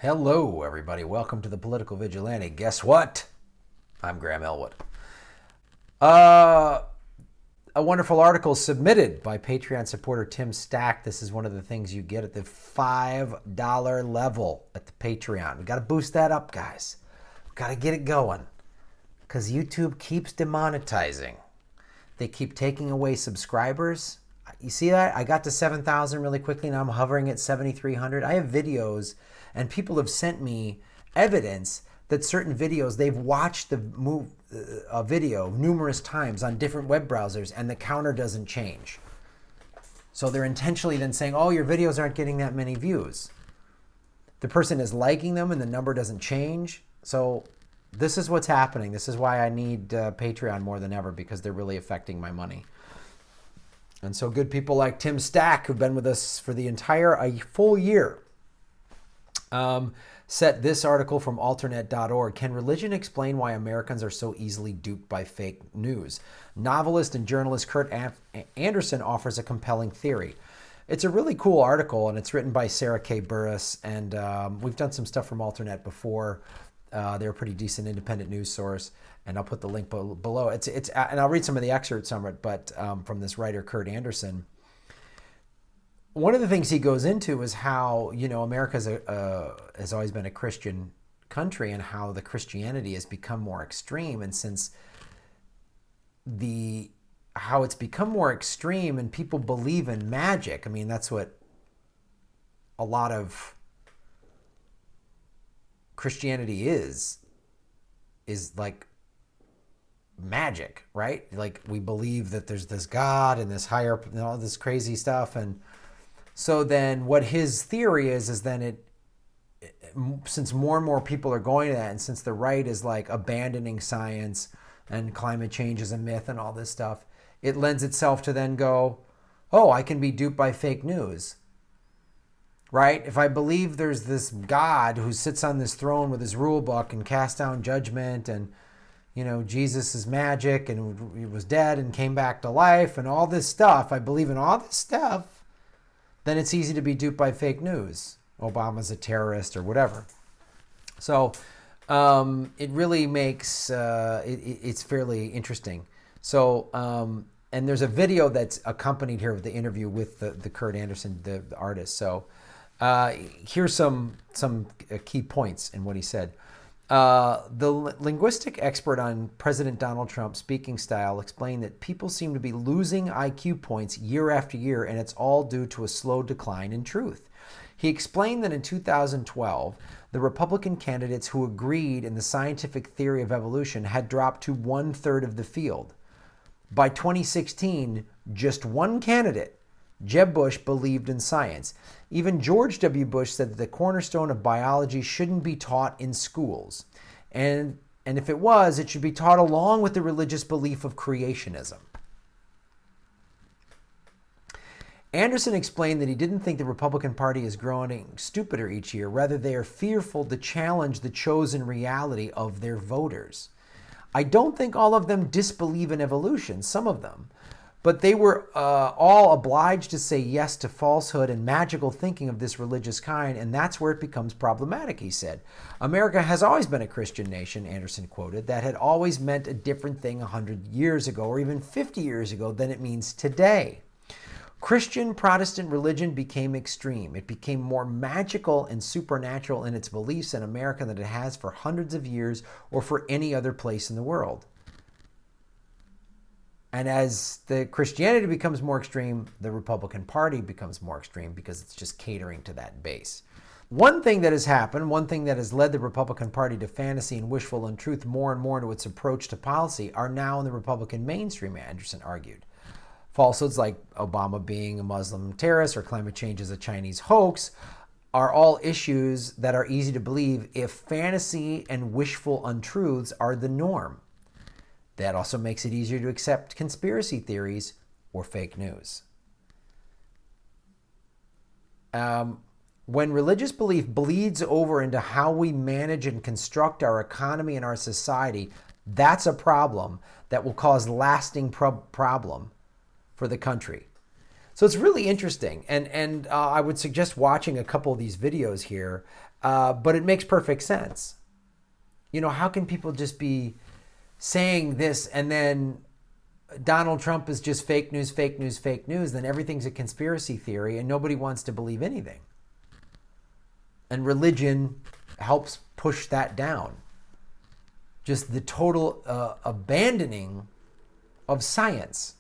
Hello, everybody. Welcome to the Political Vigilante. Guess what? I'm Graham Elwood. A wonderful article submitted by Patreon supporter Tim Stack. This is one of the things you get at the $5 level at the Patreon. We got to boost that up, guys. We got to get it going because YouTube keeps demonetizing. They keep taking away subscribers. You see that? I got to 7,000 really quickly. Now I'm hovering at 7,300. I have videos, and people have sent me evidence that certain videos, they've watched the video numerous times on different web browsers, and the counter doesn't change. So they're intentionally then saying, oh, your videos aren't getting that many views. The person is liking them, and the number doesn't change. So this is what's happening. This is why I need Patreon more than ever, because they're really affecting my money. And so good people like Tim Stack, who've been with us for the entire full year, set this article from alternate.org. Can religion explain why Americans are so easily duped by fake news? Novelist and journalist Kurt Andersen offers a compelling theory. It's a really cool article, and it's written by Sarah K. Burris, and we've done some stuff from Alternate before. They're a pretty decent independent news source, and I'll put the link below. It's and I'll read some of the excerpts from it, but from this writer, Kurt Andersen. One of the things he goes into is how, America has always been a Christian country, and how the Christianity has become more extreme. And since how it's become more extreme and people believe in magic, I mean, that's what a lot of Christianity is like magic, right? Like, we believe that there's this God and this higher, all this crazy stuff. And so then what his theory is then since more and more people are going to that, and since the right is like abandoning science and climate change is a myth and all this stuff, it lends itself to then go, oh, I can be duped by fake news. Right? If I believe there's this God who sits on this throne with his rule book and casts down judgment, and, Jesus is magic and he was dead and came back to life and all this stuff, I believe in all this stuff, then it's easy to be duped by fake news. Obama's a terrorist or whatever. So it really makes, it's fairly interesting. So, and there's a video that's accompanied here with the interview with the Kurt Andersen, the artist. So, here's some key points in what he said. The linguistic expert on President Donald Trump's speaking style explained that people seem to be losing IQ points year after year, and it's all due to a slow decline in truth. He explained that in 2012, the Republican candidates who agreed in the scientific theory of evolution had dropped to 1/3 of the field. By 2016, just one candidate, Jeb Bush, believed in science. Even George W. Bush said that the cornerstone of biology shouldn't be taught in schools. And if it was, it should be taught along with the religious belief of creationism. Andersen explained that he didn't think the Republican Party is growing stupider each year. Rather, they are fearful to challenge the chosen reality of their voters. I don't think all of them disbelieve in evolution, some of them. But they were all obliged to say yes to falsehood and magical thinking of this religious kind, and that's where it becomes problematic, he said. America has always been a Christian nation, Andersen quoted, that had always meant a different thing 100 years ago or even 50 years ago than it means today. Christian Protestant religion became extreme. It became more magical and supernatural in its beliefs in America than it has for hundreds of years or for any other place in the world. And as the Christianity becomes more extreme, the Republican Party becomes more extreme because it's just catering to that base. One thing that has happened, one thing that has led the Republican Party to fantasy and wishful untruth more and more to its approach to policy are now in the Republican mainstream, Andersen argued. Falsehoods like Obama being a Muslim terrorist or climate change is a Chinese hoax are all issues that are easy to believe if fantasy and wishful untruths are the norm. That also makes it easier to accept conspiracy theories or fake news. When religious belief bleeds over into how we manage and construct our economy and our society, that's a problem that will cause lasting problem for the country. So it's really interesting. And I would suggest watching a couple of these videos here But it makes perfect sense. How can people just be saying this and then Donald Trump is just fake news, fake news, fake news, then everything's a conspiracy theory and nobody wants to believe anything. And religion helps push that down. Just the total abandoning of science.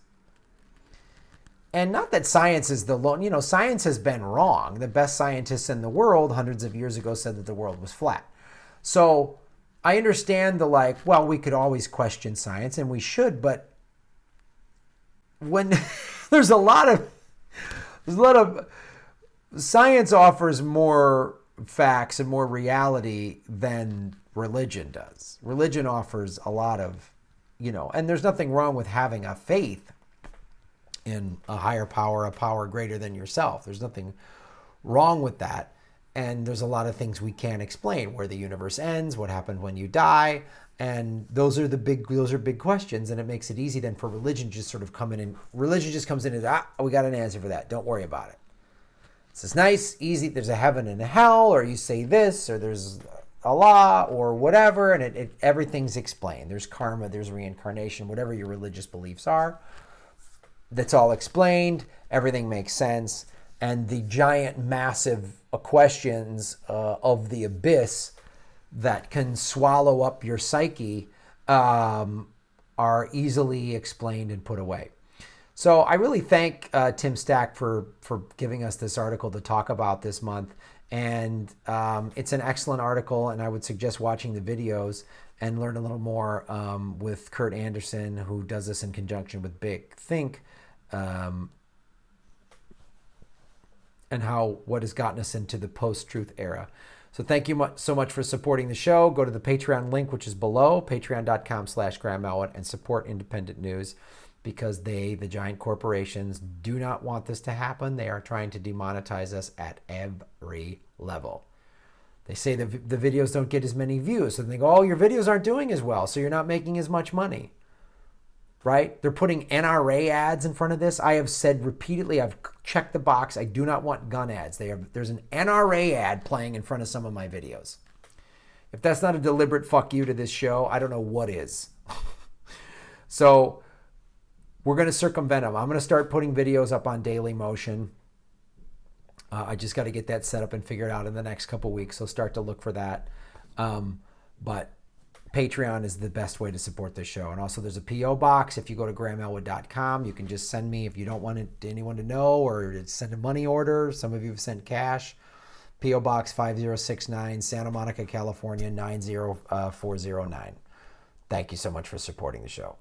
And not that science is the lone, science has been wrong. The best scientists in the world hundreds of years ago said that the world was flat. So I understand we could always question science and we should, but when there's a lot of science offers more facts and more reality than religion does. Religion offers a lot of, and there's nothing wrong with having a faith in a higher power, a power greater than yourself. There's nothing wrong with that. And there's a lot of things we can't explain, where the universe ends, what happened when you die. And those are big questions. And it makes it easy then for religion to just sort of come in, and religion just comes in and, we got an answer for that. Don't worry about it. It's nice, easy. There's a heaven and a hell, or you say this, or there's Allah, or whatever. And everything's explained. There's karma, there's reincarnation, whatever your religious beliefs are. That's all explained. Everything makes sense. And the giant, massive questions of the abyss that can swallow up your psyche are easily explained and put away. So I really thank Tim Stack for giving us this article to talk about this month. And it's an excellent article, and I would suggest watching the videos and learn a little more with Kurt Andersen, who does this in conjunction with Big Think. And what has gotten us into the post-truth era. So thank you so much for supporting the show. Go to the Patreon link, which is below, patreon.com/Graham Elwood, and support independent news, because the giant corporations, do not want this to happen. They are trying to demonetize us at every level. They say the videos don't get as many views. So they go, your videos aren't doing as well, so you're not making as much money. Right? They're putting NRA ads in front of this. I have said repeatedly, I've checked the box. I do not want gun ads. There's an NRA ad playing in front of some of my videos. If that's not a deliberate fuck you to this show, I don't know what is. So we're going to circumvent them. I'm going to start putting videos up on Daily Motion. I just got to get that set up and figured out in the next couple weeks. So start to look for that. But Patreon is the best way to support this show. And also there's a P.O. box. If you go to grahamelwood.com, you can just send me, if you don't want anyone to know, or send a money order. Some of you have sent cash. P.O. Box 5069, Santa Monica, California, 90409. Thank you so much for supporting the show.